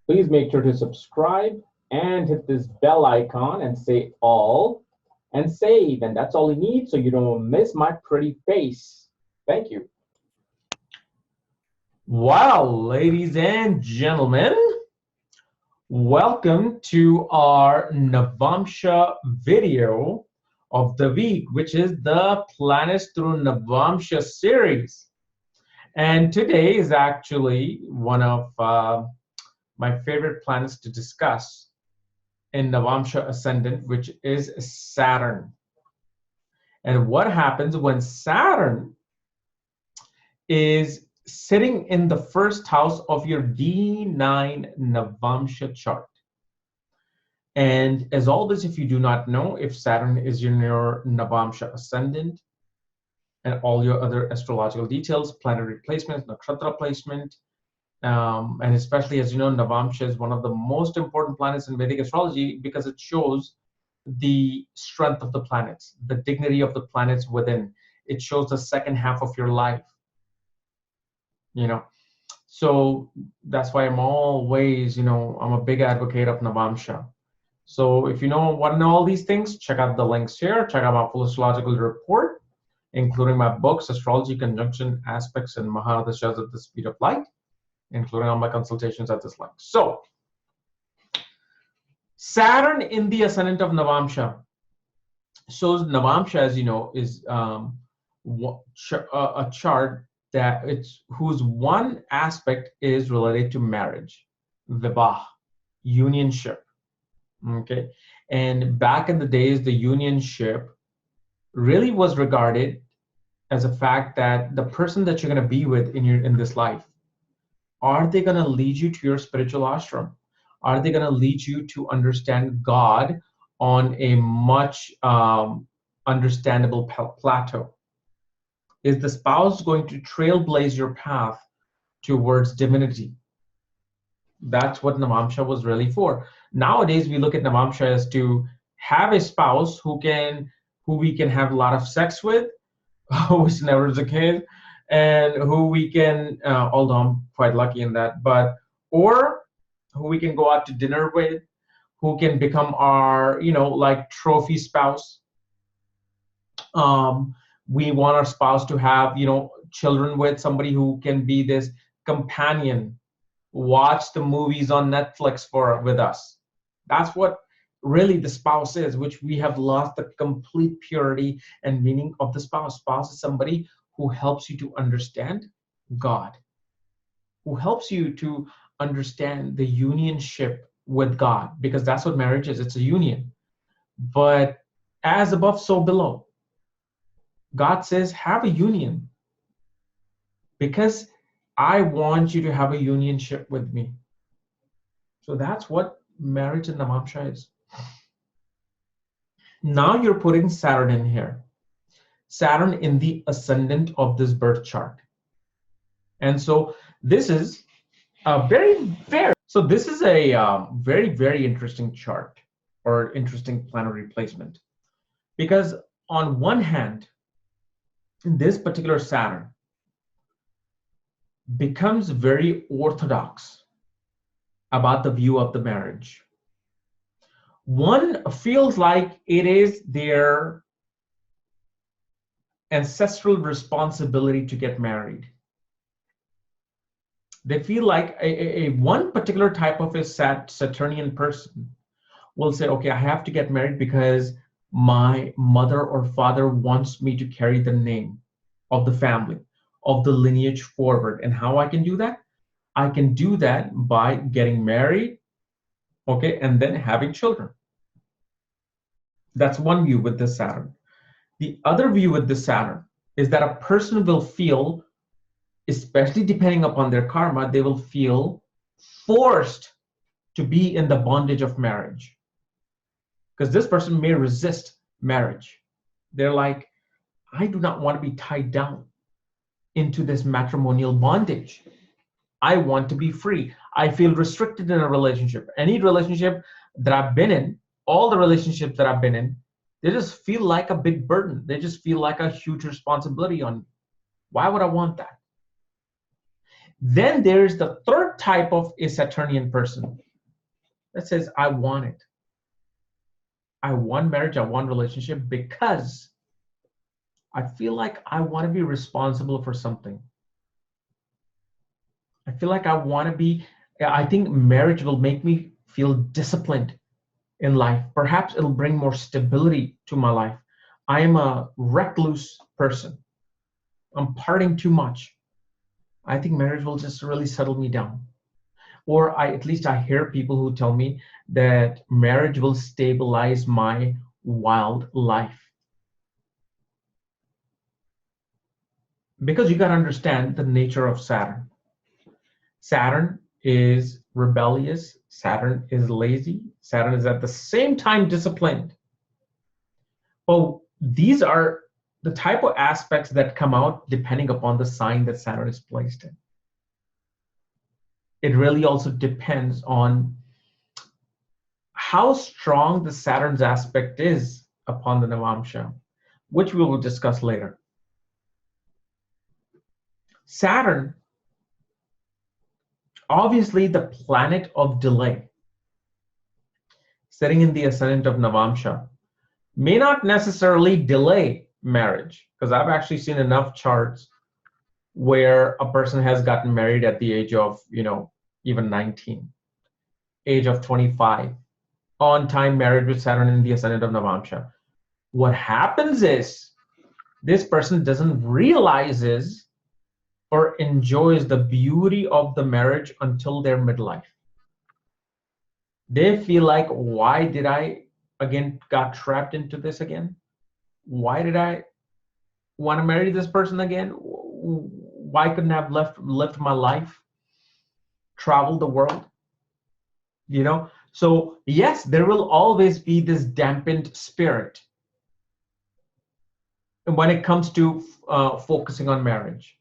Please make sure to subscribe and hit this bell icon and say all and save. And that's all you need so you don't miss my pretty face. Thank you. Well, ladies and gentlemen, welcome to our Navamsa video of the week, which is the Planets Through Navamsa series. And today is actually one of my favorite planets to discuss in Navamsa Ascendant, which is Saturn. And what happens when Saturn is sitting in the first house of your D9 Navamsa chart. And as always, if you do not know if Saturn is in your Navamsa Ascendant and all your other astrological details, planetary placements, nakshatra placement, and especially, as you know, Navamsa is one of the most important planets in Vedic astrology because it shows the strength of the planets, the dignity of the planets within. It shows the second half of your life. So that's why I'm always, I'm a big advocate of Navamsa. So if you want to know all these things, check out the links here. Check out my full astrological report, including my books, Astrology, Conjunction, Aspects, and Mahadashas at the Speed of Light, including all my consultations at this link. So Saturn in the ascendant of Navamsa. So Navamsa, as you know, is a chart that whose one aspect is related to marriage, vivah, unionship. Okay, and back in the days, the unionship really was regarded as a fact that the person that you're going to be with in this life, are they going to lead you to your spiritual ashram? Are they going to lead you to understand God on a much understandable plateau? Is the spouse going to trailblaze your path towards divinity? That's what Navamsa was really for. Nowadays, we look at Navamsa as to have a spouse who we can have a lot of sex with, which never is the case, and who we can, although I'm quite lucky in that, or who we can go out to dinner with, who can become our, like trophy spouse. We want our spouse to have, children with, somebody who can be this companion, watch the movies on Netflix with us. That's what really the spouse is, which we have lost the complete purity and meaning of the spouse. Spouse is somebody who helps you to understand God, who helps you to understand the unionship with God, because that's what marriage is. It's a union. But as above, so below. God says, have a union, because I want you to have a unionship with me. So that's what marriage in Navamsa is. Now you're putting Saturn in here. Saturn in the ascendant of this birth chart. And so this is a very very interesting chart, or interesting planetary placement. Because on one hand, this particular Saturn becomes very orthodox about the view of the marriage. One feels like it is their ancestral responsibility to get married. They feel like a one particular type of a Saturnian person will say, okay, I have to get married because my mother or father wants me to carry the name of the family, of the lineage forward. And how I can do that? I can do that by getting married, okay, and then having children. That's one view with this Saturn. The other view with this Saturn is that a person will feel, especially depending upon their karma, they will feel forced to be in the bondage of marriage. Because this person may resist marriage. They're like, I do not want to be tied down into this matrimonial bondage. I want to be free. I feel restricted in a relationship. Any relationship that I've been in, all the relationships that I've been in, they just feel like a big burden. They just feel like a huge responsibility on me. Why would I want that? Then there's the third type of a Saturnian person that says, I want it. I want marriage, I want relationship because I feel like I want to be responsible for something. I feel like I think marriage will make me feel disciplined in life. Perhaps it'll bring more stability to my life. I am a recluse person. I'm partying too much. I think marriage will just really settle me down. Or at least I hear people who tell me that marriage will stabilize my wild life. Because you got to understand the nature of Saturn. Saturn is rebellious. Saturn is lazy. Saturn is at the same time disciplined. Well, these are the type of aspects that come out depending upon the sign that Saturn is placed in. It really also depends on how strong the Saturn's aspect is upon the Navamsa, which we will discuss later. Saturn, obviously the planet of delay, sitting in the ascendant of Navamsa, may not necessarily delay marriage, because I've actually seen enough charts where a person has gotten married at the age of, even 19, age of 25, on time marriage with Saturn in the ascendant of Navamsa. What happens is this person doesn't realizes or enjoys the beauty of the marriage until their midlife. They feel like, why did I again got trapped into this again? Why did I want to marry this person again? Why couldn't I have lived my life, traveled the world? So yes, there will always be this dampened spirit when it comes to focusing on marriage.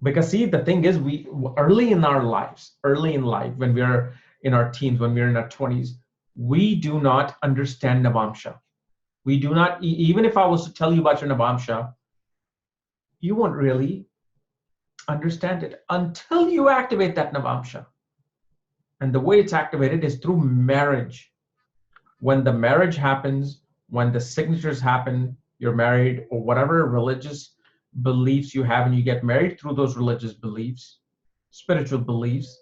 Because see, the thing is, we early in life, when we're in our teens, when we're in our 20s, we do not understand Navamsa. We do not, even if I was to tell you about your Navamsa, you won't really understand it until you activate that Navamsa. And the way it's activated is through marriage. When the marriage happens, when the signatures happen, you're married, or whatever religious beliefs you have, and you get married through those religious beliefs, spiritual beliefs,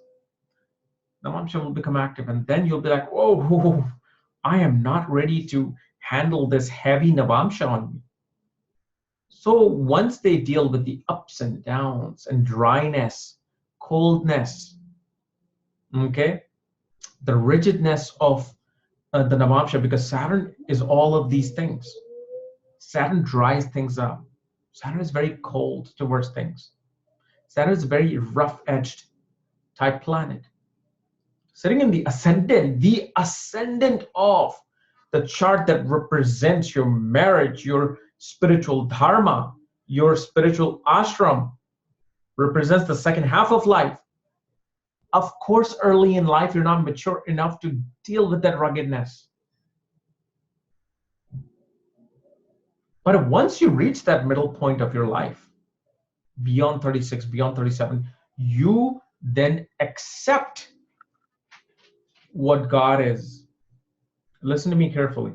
Navamsa will become active. And then you'll be like, oh, I am not ready to handle this heavy Navamsa on me. So once they deal with the ups and downs and dryness, coldness, okay, the rigidness of the Navamsa, because Saturn is all of these things. Saturn dries things up. Saturn is very cold towards things. Saturn is a very rough-edged type planet. Sitting in the ascendant of the chart that represents your marriage, your spiritual dharma, your spiritual ashram, represents the second half of life. Of course, early in life, you're not mature enough to deal with that ruggedness. But once you reach that middle point of your life, beyond 36, beyond 37, you then accept what God is. Listen to me carefully.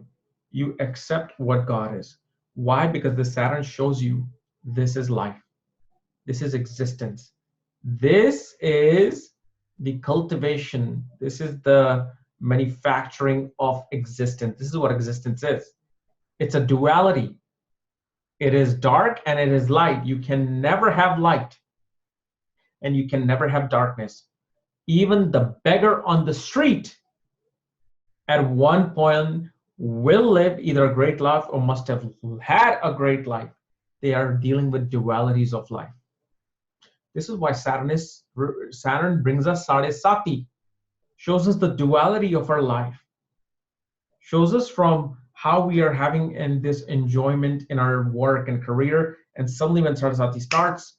You accept what God is. Why? Because the Saturn shows you this is life. This is existence. This is the cultivation. This is the manufacturing of existence. This is what existence is. It's a duality. It is dark and it is light. You can never have light and you can never have darkness. Even the beggar on the street at one point will live either a great life or must have had a great life. They are dealing with dualities of life. This is why Saturn brings us Sade Sati, shows us the duality of our life, shows us from how we are having in this enjoyment in our work and career, and suddenly when Sade Sati starts,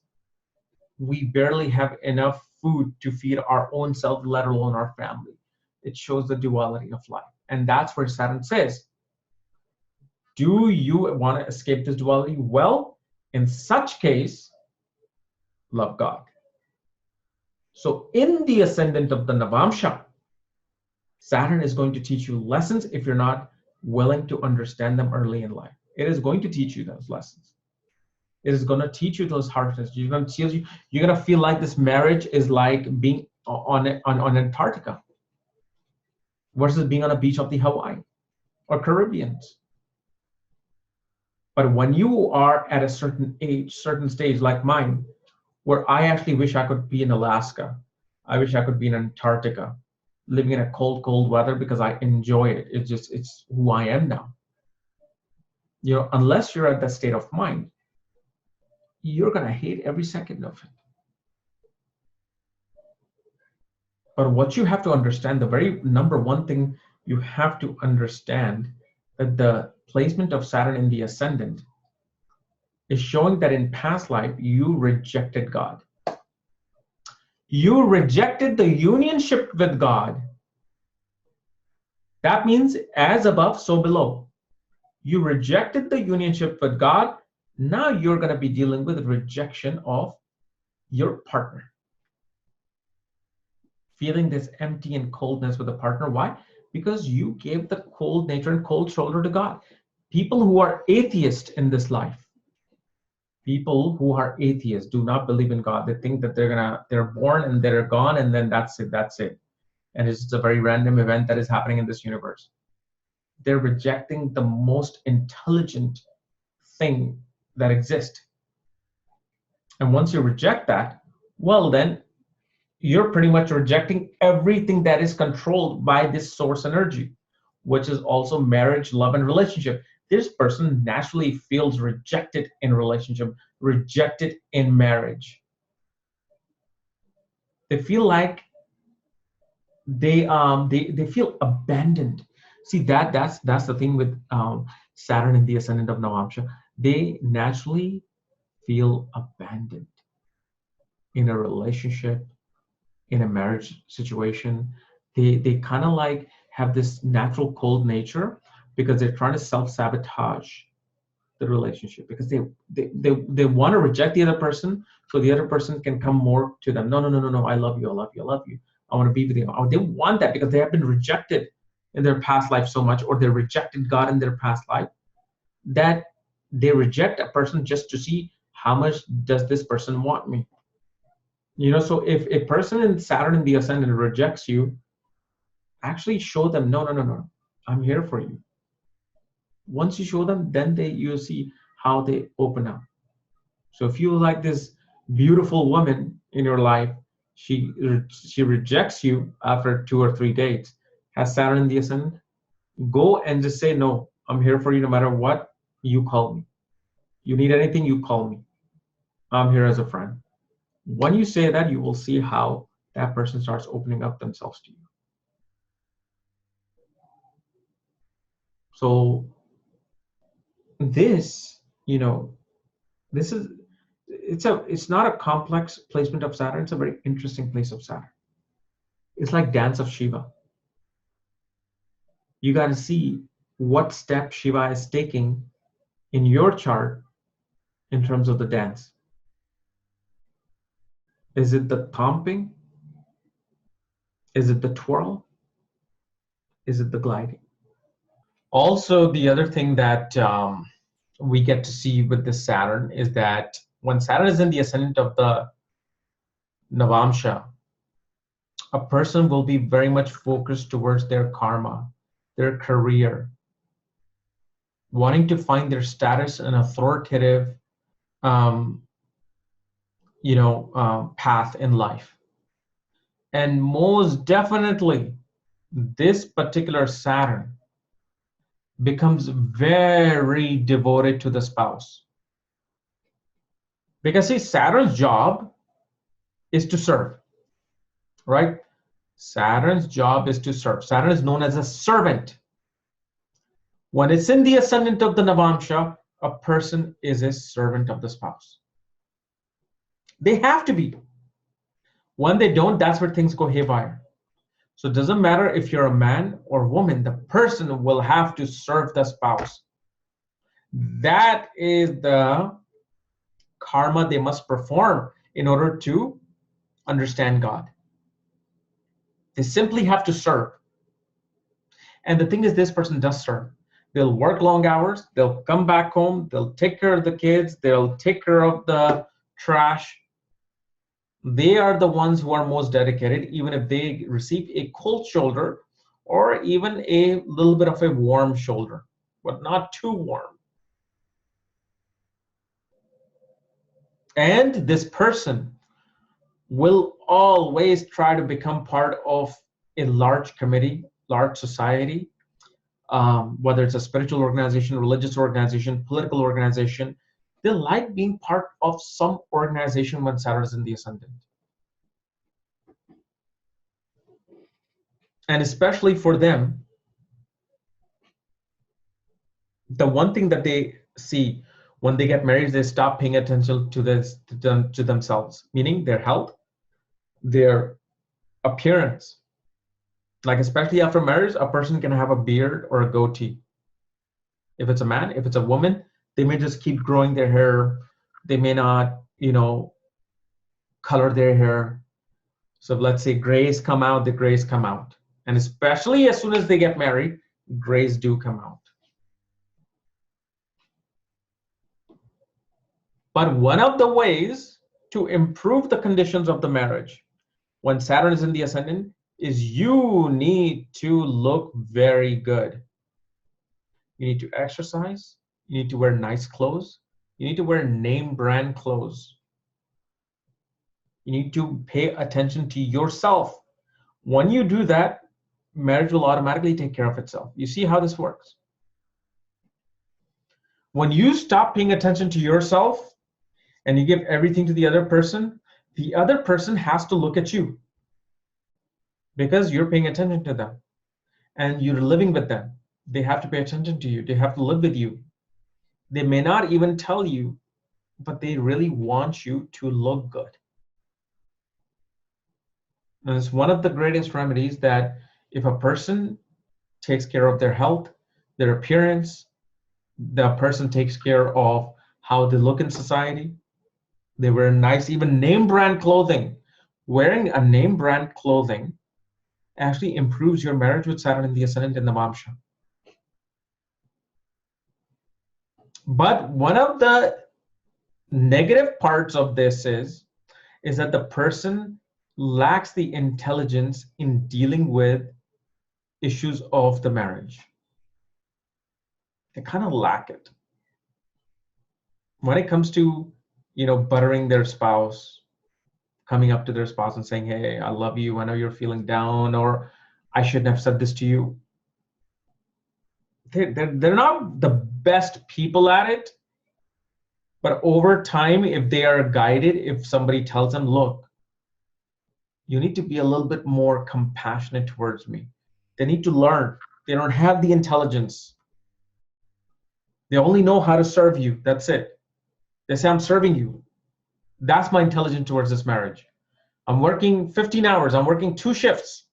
we barely have enough food to feed our own self, let alone our family. It shows the duality of life. And that's where Saturn says, do you want to escape this duality? Well, in such case, love God. So in the ascendant of the Navamsa, Saturn is going to teach you lessons if you're not willing to understand them early in life. It is going to teach you those lessons. It is going to teach you those harshness. You're going to feel like this marriage is like being on Antarctica versus being on a beach of the Hawaii or Caribbeans. But when you are at a certain age, certain stage like mine, where I actually wish I could be in Alaska, I wish I could be in Antarctica, living in a cold weather because I enjoy it. It's who I am now. You know, unless you're at that state of mind, you're gonna hate every second of it. But what you have to understand, the very number one thing you have to understand, that the placement of Saturn in the ascendant is showing that in past life you rejected God. You rejected the unionship with God. That means as above, so below. You rejected the unionship with God. Now you're going to be dealing with rejection of your partner. Feeling this empty and coldness with a partner. Why? Because you gave the cold nature and cold shoulder to God. People who are atheists in this life, people who are atheists, do not believe in God. They think that they're born and they're gone, and then that's it. And it's just a very random event that is happening in this universe. They're rejecting the most intelligent thing that exists. And once you reject that, well, then you're pretty much rejecting everything that is controlled by this source energy, which is also marriage, love, and relationship. This person naturally feels rejected in relationship, rejected in marriage. They feel like they feel abandoned. See, that's the thing with Saturn in the ascendant of Navamsa. They naturally feel abandoned in a relationship, in a marriage situation. They kind of like have this natural cold nature because they're trying to self-sabotage the relationship, because they want to reject the other person so the other person can come more to them. No, I love you, I want to be with you. They want that because they have been rejected in their past life so much, or they rejected God in their past life, that they reject a person just to see how much does this person want me. You know, so if a person in Saturn in the ascendant rejects you, actually show them, no, I'm here for you. Once you show them, then you'll see how they open up. So if you like this beautiful woman in your life, she rejects you after 2 or 3 dates, has Saturn in the ascendant, go and just say, no, I'm here for you no matter what. You call me. You need anything, you call me. I'm here as a friend. When you say that, you will see how that person starts opening up themselves to you. So this, you know, this is, it's not a complex placement of Saturn. It's a very interesting place of Saturn. It's like dance of Shiva. You got to see what step Shiva is taking in your chart in terms of the dance. Is it the thumping? Is it the twirl? Is it the gliding? Also, the other thing that we get to see with this Saturn is that when Saturn is in the ascendant of the Navamsa, a person will be very much focused towards their karma, their career, wanting to find their status and authoritative path in life. And most definitely, this particular Saturn becomes very devoted to the spouse. Because see, Saturn's job is to serve, right? Saturn's job is to serve. Saturn is known as a servant. When it's in the ascendant of the Navamsa, a person is a servant of the spouse. They have to be. When they don't, that's where things go haywire. So it doesn't matter if you're a man or woman, the person will have to serve the spouse. That is the karma they must perform in order to understand God. They simply have to serve. And the thing is, this person does serve. They'll work long hours, they'll come back home, they'll take care of the kids, they'll take care of the trash. They are the ones who are most dedicated, even if they receive a cold shoulder or even a little bit of a warm shoulder, but not too warm. And this person will always try to become part of a large committee, large society, whether it's a spiritual organization, religious organization, political organization. They like being part of some organization when Saturn is in the ascendant. And especially for them, the one thing that they see when they get married, they stop paying attention to this, to themselves, meaning their health, their appearance. Like especially after marriage, a person can have a beard or a goatee. If it's a man, if it's a woman, they may just keep growing their hair. They may not, color their hair. So let's say grays come out, the grays come out. And especially as soon as they get married, grays do come out. But one of the ways to improve the conditions of the marriage when Saturn is in the ascendant is you need to look very good. You need to exercise. You need to wear nice clothes. You need to wear name brand clothes. You need to pay attention to yourself. When you do that, marriage will automatically take care of itself. You see how this works? When you stop paying attention to yourself and you give everything to the other person has to look at you because you're paying attention to them and you're living with them. They have to pay attention to you. They have to live with you. They may not even tell you, but they really want you to look good. And it's one of the greatest remedies that if a person takes care of their health, their appearance, the person takes care of how they look in society, they wear nice, even name brand clothing. Wearing a name brand clothing actually improves your marriage with Saturn in the ascendant in the Navamsa. But one of the negative parts of this is that the person lacks the intelligence in dealing with issues of the marriage. They kind of lack it. When it comes to, buttering their spouse, coming up to their spouse and saying, hey, I love you, I know you're feeling down, or I shouldn't have said this to you. They're not the best people at it, but over time, if they are guided, if somebody tells them, look, you need to be a little bit more compassionate towards me. They need to learn. They don't have the intelligence. They only know how to serve you. That's it. They say, I'm serving you. That's my intelligence towards this marriage. I'm working 15 hours. I'm working 2 shifts.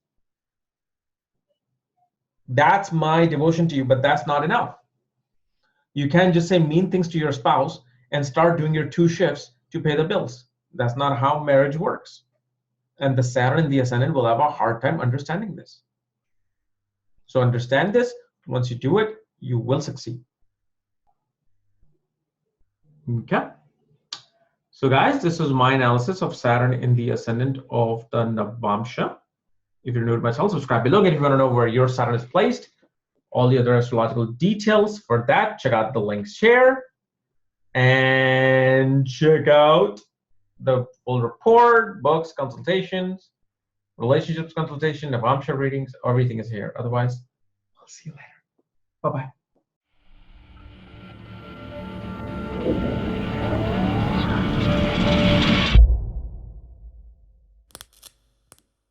That's my devotion to you, but that's not enough. You can't just say mean things to your spouse and start doing your 2 shifts to pay the bills. That's not how marriage works. And the Saturn in the ascendant will have a hard time understanding this. So understand this. Once you do it, you will succeed. Okay. So guys, this is my analysis of Saturn in the ascendant of the Navamsa. If you're new to my channel, subscribe below. And if you want to know where your Saturn is placed, all the other astrological details for that, check out the links here. And check out the full report, books, consultations, relationships consultation, Navamsa readings, everything is here. Otherwise, I'll see you later. Bye-bye.